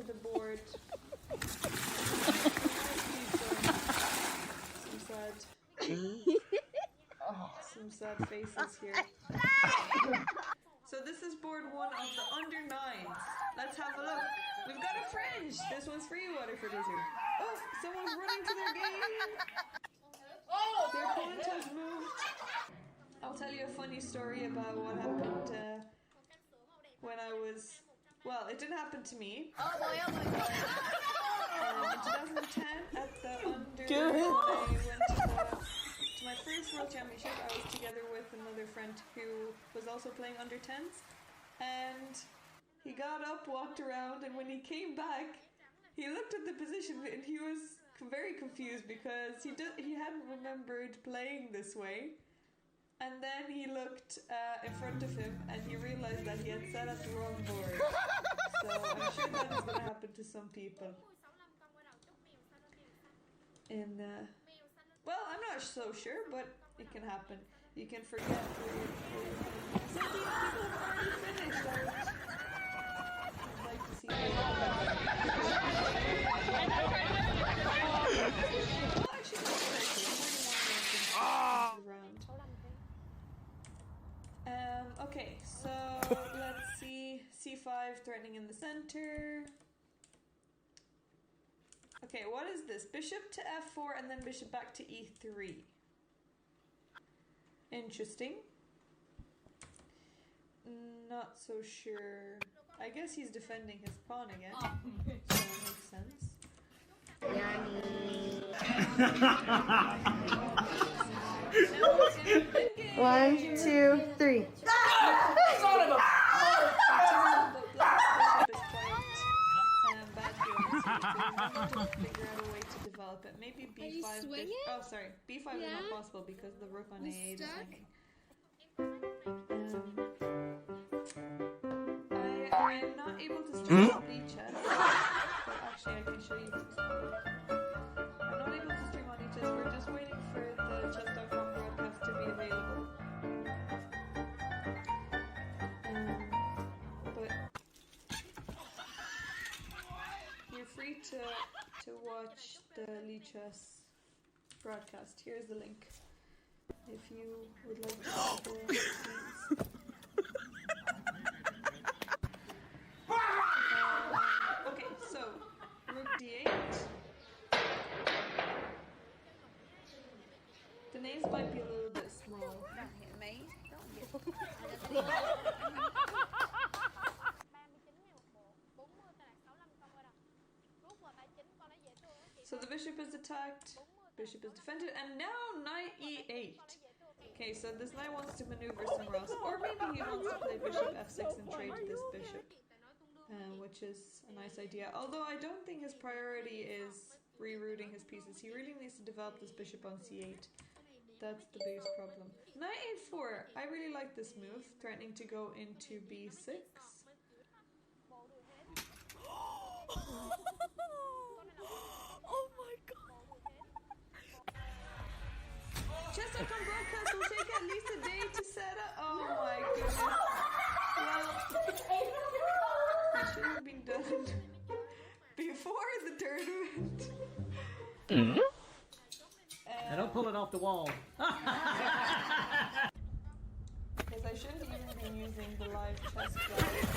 the board. Some sad faces here. So this is board 1 of the under 9s. Let's have a look. We've got a fringe. This one's for you, Waterford Wizard. Oh, someone's running to their game. Their opponent has moved. I'll tell you a funny story about what happened when I was... Well, it didn't happen to me. In 2010, at the under, I went to my first World Championship. I was together with another friend who was also playing under 10s. And he got up, walked around, and when he came back, he looked at the position and he was very confused because he hadn't remembered playing this way. And then he looked in front of him and he realized that he had set up the wrong board. So I'm sure that is going to happen to some people. Well, I'm not so sure, but it can happen. You can forget where you're some people have already finished. I'd like to see that. Well, actually, that's okay, so let's see. C5 threatening in the center. Okay, what is this? Bishop to f4 and then bishop back to e3. Interesting. Not so sure. I guess he's defending his pawn again. So that makes sense. 1, 2, 3. Figure out a way to develop it. Maybe b5. Oh, sorry. b5 is not possible because the rook on a8 is hanging. I am not able to stream on chess, but actually I can show you this. I'm not able to stream on chess. We're just waiting for the chess.com broadcast to be available. But you're free to watch the Lichess broadcast. Here's the link if you would like to see the scenes. Okay, so rook d8. The names might be a little bit small. Don't hit me. Don't hit me. So the bishop is attacked, bishop is defended, and now knight e8. Okay, so this knight wants to maneuver somewhere else, or maybe he wants to play bishop f6 and trade this bishop, which is a nice idea. Although I don't think his priority is rerouting his pieces. He really needs to develop this bishop on c8. That's the biggest problem. Knight a4. I really like this move, threatening to go into b6. Chess.com broadcast will take at least a day to set up. Oh my goodness. Well, it should have been done before the tournament. I don't pull it off the wall. Because I shouldn't even be using the live chess guide.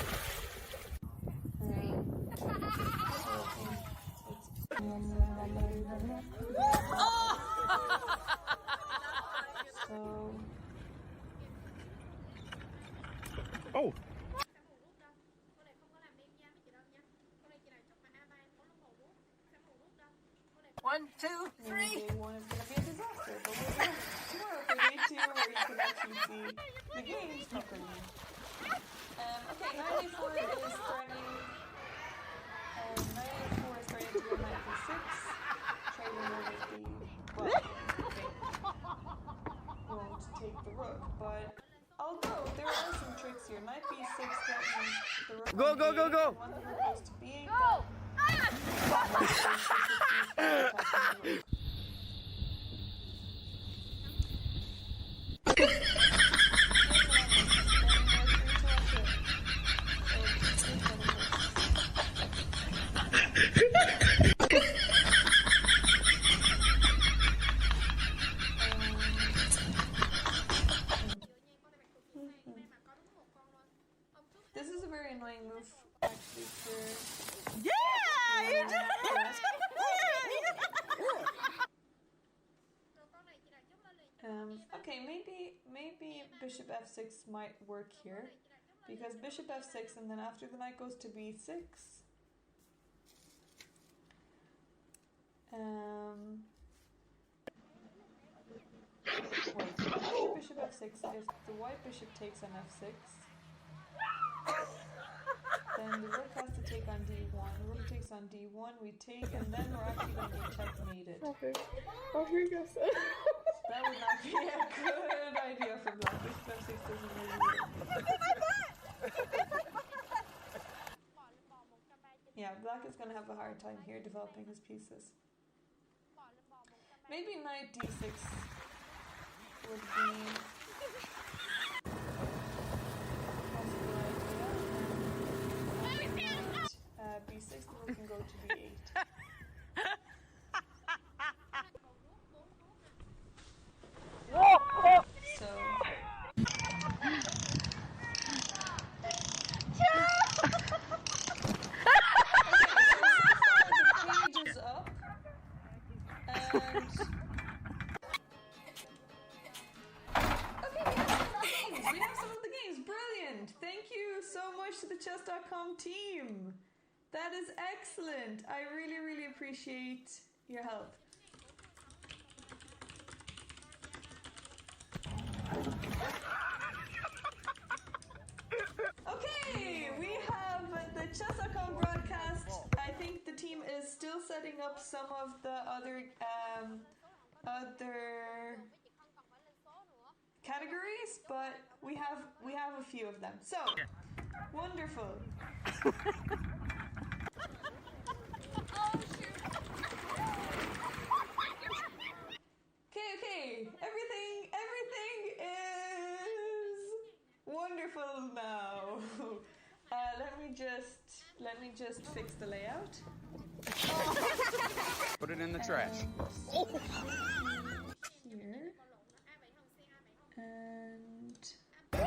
Oh! 1, 2, 3. Day 1 is going to be a disaster, but we're going tomorrow for day 2 where you can actually see the games properly. Okay, knight a4 is threatening. Knight a4 is threatening to go knight b6. Trading over the... Well, okay. Won't take the rook, but... Although, there are some tricks here. Knight b6 threatens the rook. Go, go, go, go! When the rook goes to b8, go! bishop f6 might work here. Because bishop f6 and then after the knight goes to b6. Wait, after bishop f6, if the white bishop takes on f6, then the rook has to take on d1. Rook takes on d1, we take, and then we're actually going to be checkmated. Oh, here he goes. That would not be a good idea for black. Bishop f6 doesn't really work. Yeah, black is going to have a hard time here developing his pieces. Maybe knight d6 would be b6, then we can go to b8. So the page is up, and we have some of the games. Brilliant! Thank you so much to the chess.com team. That is excellent. I really, really appreciate your help. Okay, we have the chess.com broadcast. I think the team is still setting up some of the other categories, but we have a few of them. So wonderful. Okay. Everything is wonderful now. Let me just fix the layout. Put it in the trash. Here. And okay,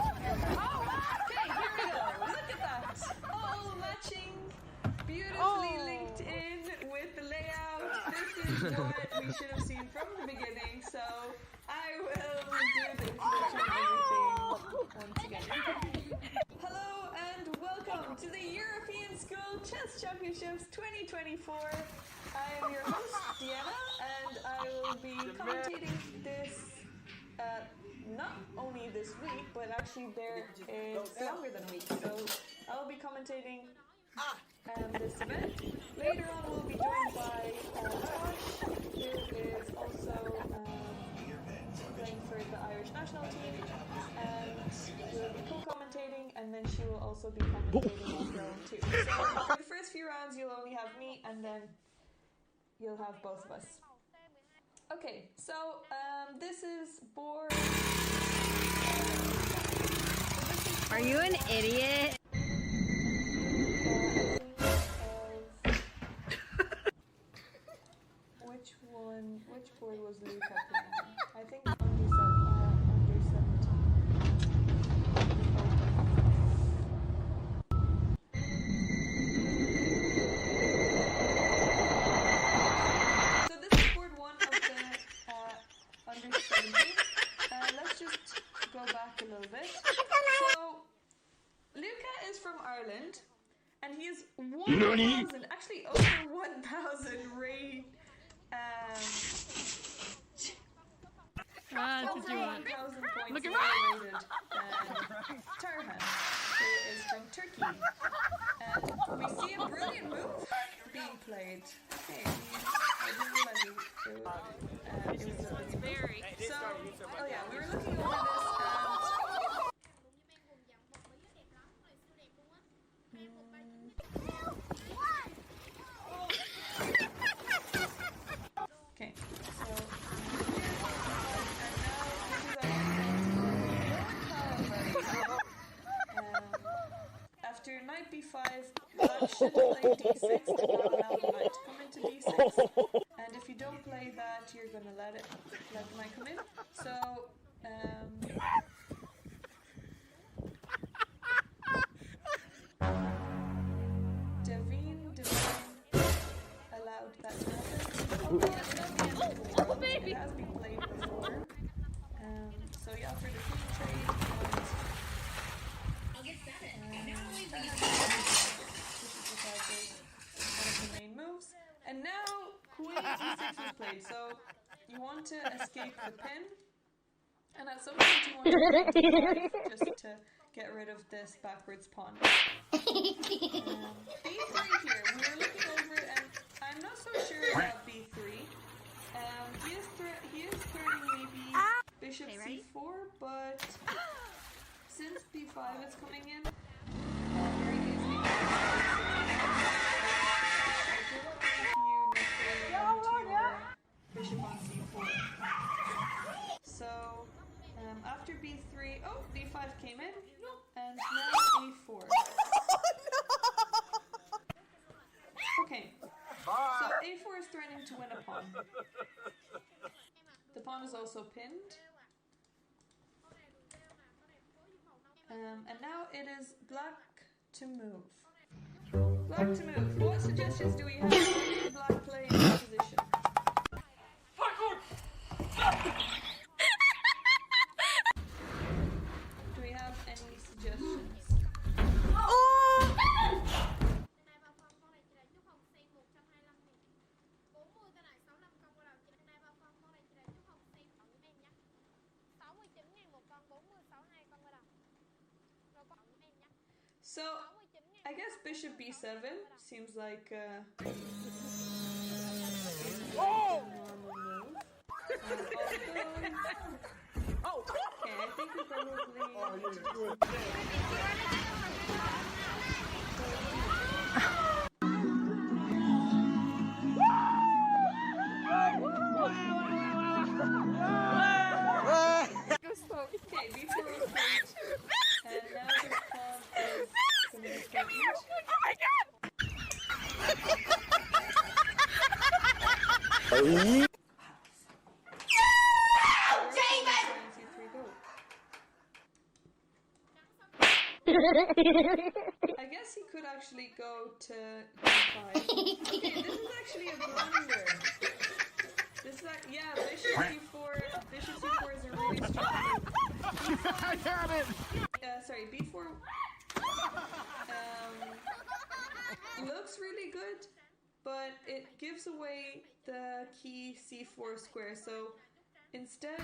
here we go. Look at that. All matching, beautifully linked in with the layout. This is what we should have seen from the beginning. So I will do the introduction and everything once again. Hello and welcome to the European School Chess Championships 2024. I am your host, Deanna, and I will be commentating this not only this week, but actually there is longer than a week. So I'll be commentating this event. Later on we'll be joined by Tosh, who is also playing for the Irish national team, and we'll be co-commentating, and then she will also be commentating on her own too. So for the first few rounds you'll only have me, and then you'll have both of us. Okay, so this is board. Are you an idiot? Which board was Luca playing? I think under 17. So this is board 1 of the under 17. Let's just go back a little bit. So Luca is from Ireland, and he is 1,000, actually over 1,000 rate. What did you want? 1,000 points Look at more rated than Tarhan, who is from Turkey. And we see a brilliant move being played. Okay, I didn't realize it was a very. So, oh yeah, we were looking over this okay, so after knight b5, black should play d6 and not allow the knight to come into d6. And if you don't play that, you're gonna let the knight come in. So Devine allowed that to happen. It has been played before. So yeah, for the free trade. one of the main moves. And now Queen E6 is played, so you want to escape the pin, and at some point you want to play D5 just to get rid of this backwards pawn. B3 here, we were looking over it, and I'm not so sure about B3. He is threatening maybe bishop C4, but since B5 is coming in, very easily bishop on C4. So after B3, oh, D5 came in, and now A4. Okay, so A4 is threatening to win a pawn. The pawn is also pinned. And now it is black to move. Black to move. What suggestions do we have? What can black play in this position? Do we have any suggestions? So, I guess bishop b7 seems like a normal move. Okay, I think we probably okay, b4 was played, and now this pawn is going to be threatened. I guess he could actually go to d5. Okay, this is actually a blunder. This is like, yeah, bishop c4. Bishop c4 is a really strong move. Sorry, b4 looks really good, but it gives away the key c4 square. So instead,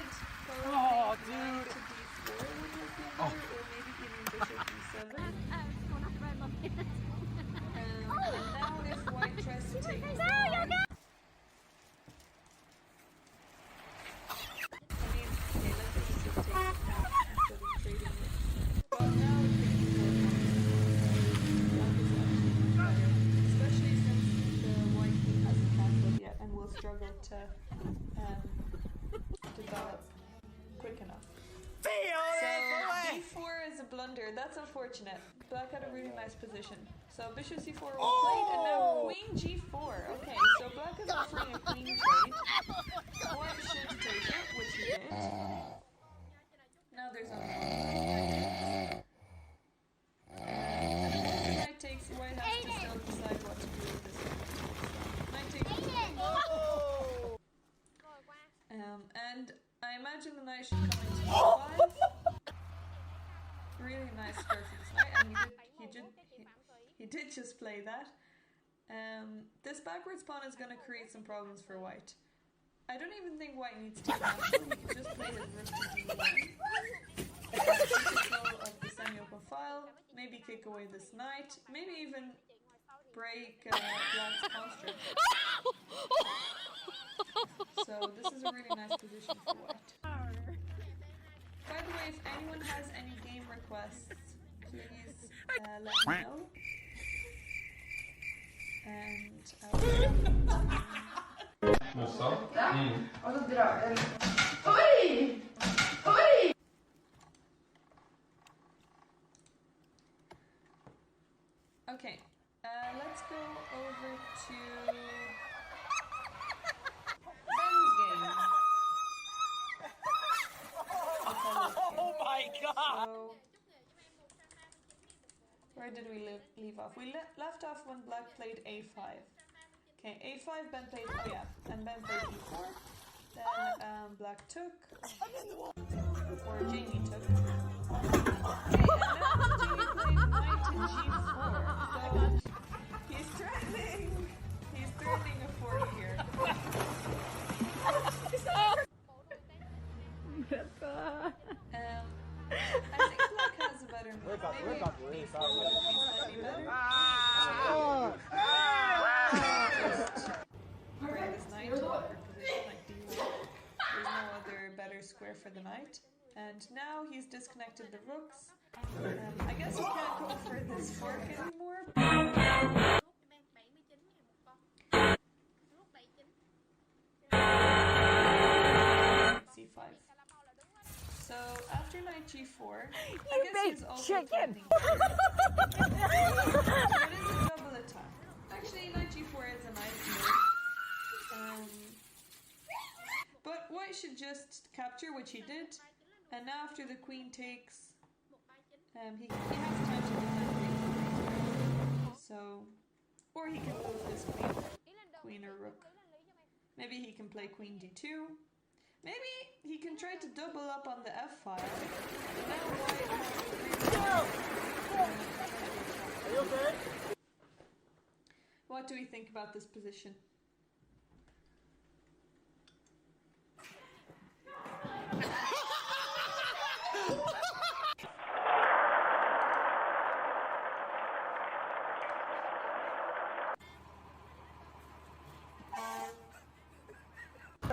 probably knight to d4 would have been better, or maybe even bishop d7. And now if white tries to take the pawn, struggle to develop quick enough. So b4 is a blunder. That's unfortunate. Black had a really nice position. So bishop c4 was played, and now queen g4. Okay, so black is offering a queen trade. White should take it, which he did. Now there's only knight takes. White has to still decide what to do with this one. Knight takes. And I imagine the knight should come into d5. Really nice square for this knight, and he did just play that. This backwards pawn is going to create some problems for white. I don't even think white needs to cancel. He can just play his rook to d1. Take control of the semi-open file. Maybe kick away this knight. Maybe even break black's construct. So this is a really nice position for white. By the way, if anyone has any game requests, please let me know. And okay, let's go over to Ben's game. Oh my god! So, where did we leave off? We left off when black played a5. Okay, a5, Ben played, oh yeah, and Ben played e4. Then black took, or Jamie took. Okay, and now Jamie played knight to G4. So he's threatening a fork here. I think black has a better move. Maybe B4 would have been slightly better. Just bring this knight to a position like D1. There's no other better square for the knight. And now he's disconnected the rooks. I guess he can't go for this fork anymore. C5. So after knight G4, I guess he's also threatening. So it is a double attack. Actually, knight G4 is a nice move. But white should just capture, which he did. And now after the queen takes, he has time to defend queen. So, or he can move this queen or rook. Maybe he can play queen d2. Maybe he can try to double up on the f file. And now white has Are you okay? What do we think about this position?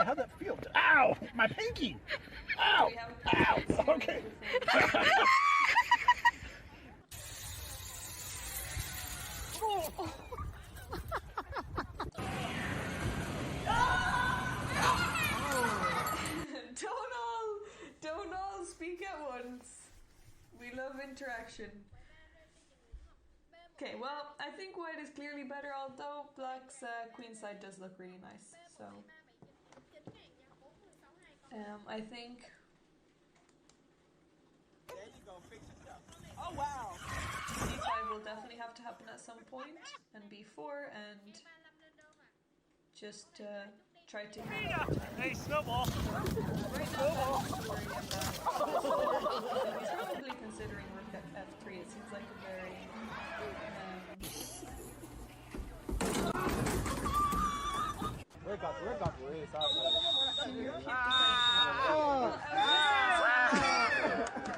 How'd that feel? Ow! My pinky! Ow! Ow! Okay. Don't all speak at once. We love interaction. Okay, well, I think white is clearly better, although black's queen side does look really nice. So, I think. Oh wow! C5 will definitely have to happen at some point, and B4, and just try to. Hey, snowball! Right now, I'm worried about. He's probably considering rook at f3. It seems like a very.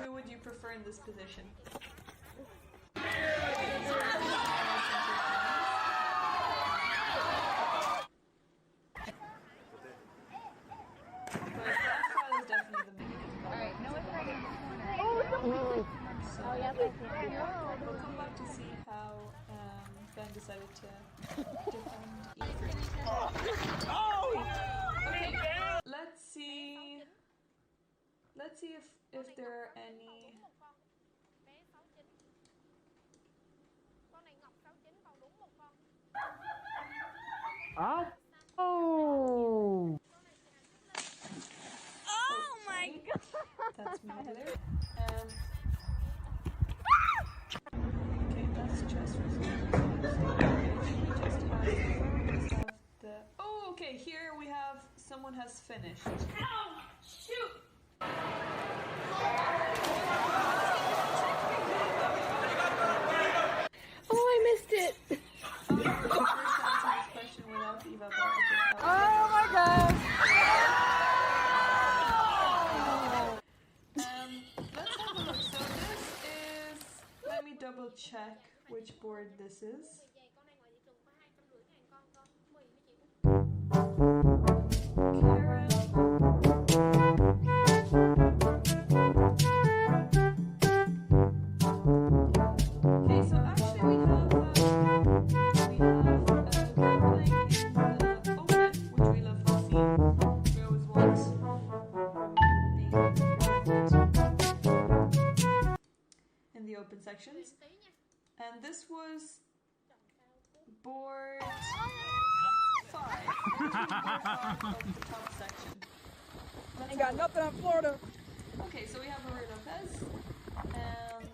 Who would you prefer in this position? We'll come back to see how Ben decided to defend E3. Okay, let's see if there are any. Oh! Oh my god! That's me there. Okay, that's chess resolution. Oh, okay, here we have someone has finished. Ow! Shoot! Oh, I missed it! Oh my god! Let's have a look. So this is, let me double check which board this is. Okay, so actually we have in the open sections, and this was board 5. Board 5 of the top section. Ain't got nothing on Florida. Okay, so we have Maria Lopez, and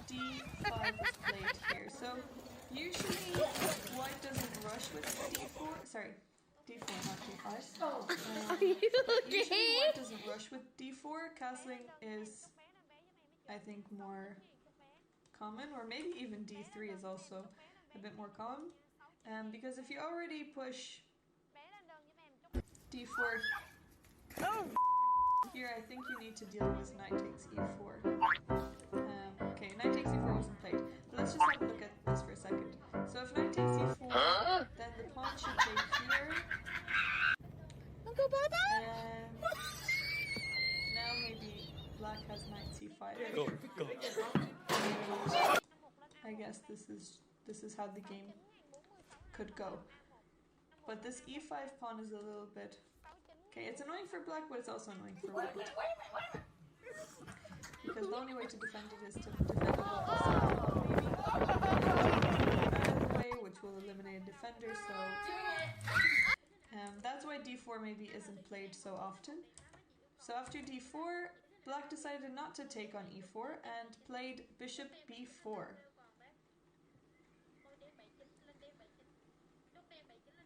D5 is played here. So usually white doesn't rush with D4. Sorry, D4, not D5. Are you Usually white okay? doesn't rush with D4. Castling is, I think, more common, or maybe even d3 is also a bit more common. Because if you already push d4 here, I think you need to deal with knight takes e4. Okay, knight takes e4 wasn't played. But let's just have a look at this for a second. So if knight takes e4, then the pawn should take here. And now maybe black has knight c5. I guess this is how the game could go. But this e5 pawn is a little bit... Okay, it's annoying for black, but it's also annoying for white. Because the only way to defend it is to defend it off the side. Out of the way, which will eliminate a defender, so... that's why d4 maybe isn't played so often. So after d4, black decided not to take on e4 and played bishop b4.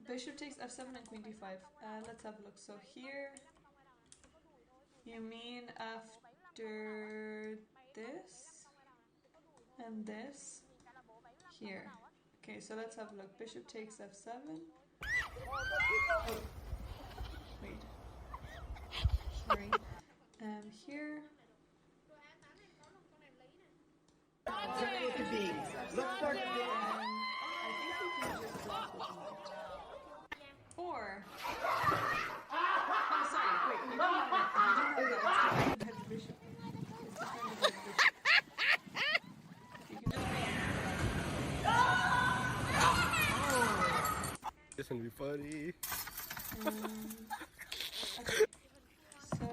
Bishop takes f7 and queen d5. Let's have a look. So here, you mean after this and this here. Okay, so let's have a look. Bishop takes f7. Oh, wait. Sorry. Here. I think we can just block with knight. Or... Oh, sorry, wait, you don't have that. You don't have that. It's defended by the bishop. It's defended by the bishop. You can just make This gonna be funny. okay. So...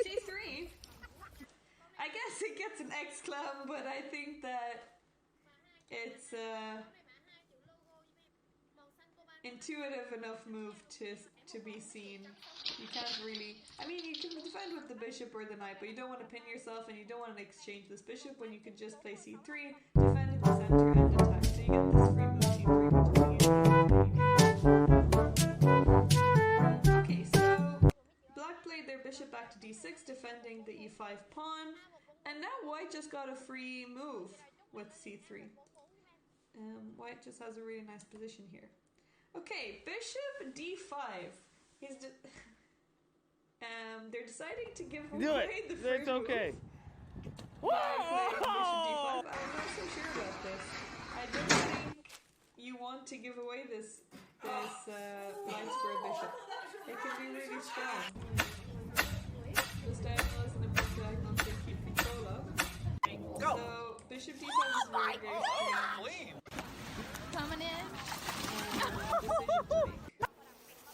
C3. I guess it gets an exclam, but I think that it's intuitive enough move to be seen. You can't really... I mean, you can defend with the bishop or the knight, but you don't want to pin yourself and you don't want to exchange this bishop when you can just play c3, defend in the center, and attack. So you get this free move c3, which is okay, so black played their bishop back to d6, defending the e5 pawn, and now white just got a free move with c3. White just has a really nice position here. Okay, bishop d5. They're deciding to give away the free move. Okay. By playing bishop d5. I'm not so sure about this. I don't think you want to give away this light square bishop. It can be really strong. This diagonal is an important diagonal to keep control of. So bishop d5 is very, very strong. Coming in. Decision to make.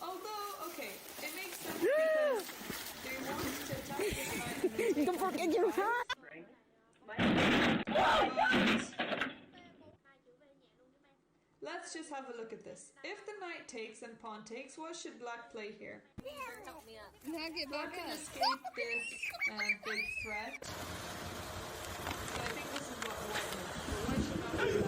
Although, okay, it makes sense because they want to attack this knight and then take on the let's just have a look at this. If the knight takes and pawn takes, what should black play here? Black can escape this big threat. So I think this is what white knows. White should not be allowed.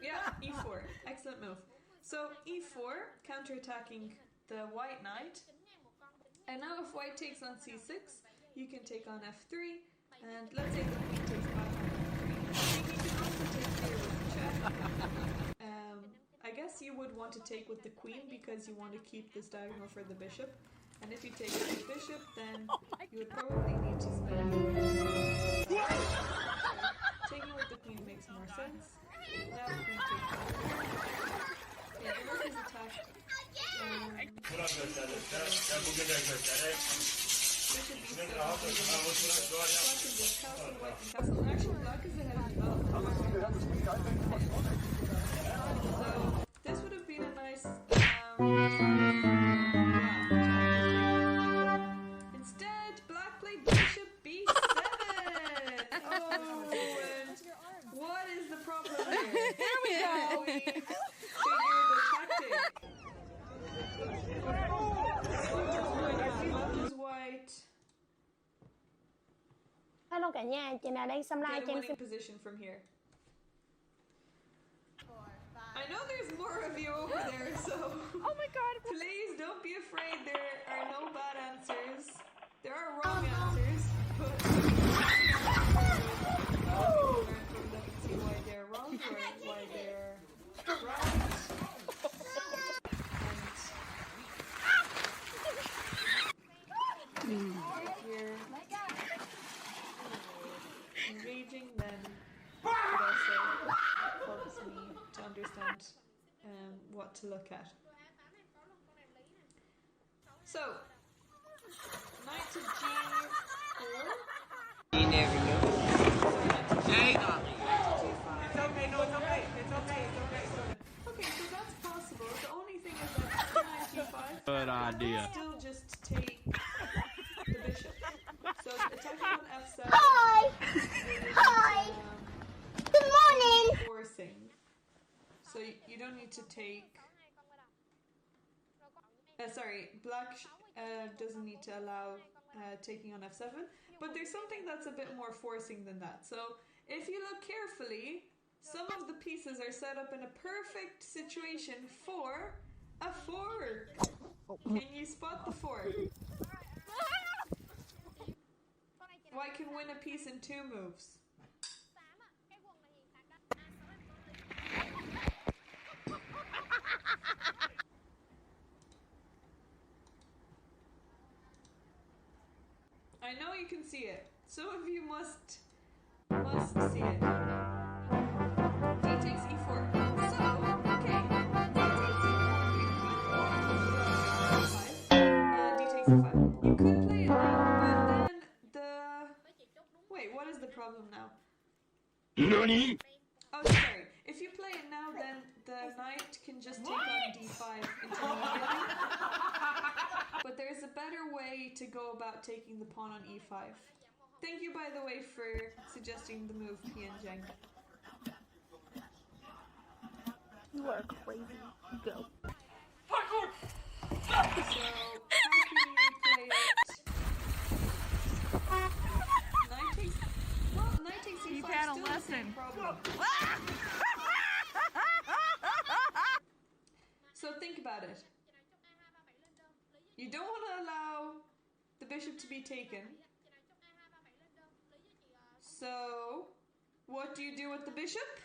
Yeah, e4. Excellent move. So e4, counterattacking the white knight. And now if white takes on c6, you can take on f3. And let's say the queen takes back on f3. You can also take here with the check. I guess you would want to take with the queen because you want to keep this diagonal for the bishop. And if you take with the bishop, then you would probably need to spend... Taking with the queen makes more sense. Now the queen takes the yeah, the rook is attacked. Bishop b7. Black is this castle, white and castle. And actually, black is ahead of development. So, this would have been a nice... Instead, black played bishop b7! Oh, and what is the problem here? Here we go! We figured the tactic. What is white? nha, chị nào đang xem live get cho a em winning xin. position from here. I know there's more of you over there, so Oh my god. please don't be afraid. There are no bad answers. There are wrong answers, but learn from them and see why they're wrong or why they're right. And if you're engaging, then it also helps me to understand what to look at. So, knight to g4. You never know. Sorry, knight to Hang on. g5. It's okay, no, it's okay. It's okay, it's okay. Okay, so that's possible. The only thing is that knight g5. Good idea. Still just take the bishop. So attacking on f7. Hi. Hi. Good morning. Forcing. So you don't need to take. Sorry, black doesn't need to allow taking on f7, but there's something that's a bit more forcing than that. So if you look carefully, some of the pieces are set up in a perfect situation for a fork. Can you spot the fork? White can win a piece in 2 moves. I know you can see it. Some of you must see it. D takes e4. So, okay. D takes e4. D takes e5. You could play it now, but then the... Wait, what is the problem now? NANI? Oh, sorry. If you play it now, then the knight can just take on d5 intermediately. But there's a better way to go about taking the pawn on e5. Thank you, by the way, for suggesting the move Pianjang. You are crazy. Go. So, how can you play it? Knight takes... Well, knight takes e5 You've had a still the same lesson. problem. So think about it. You don't want to allow the bishop to be taken. So, what do you do with the bishop?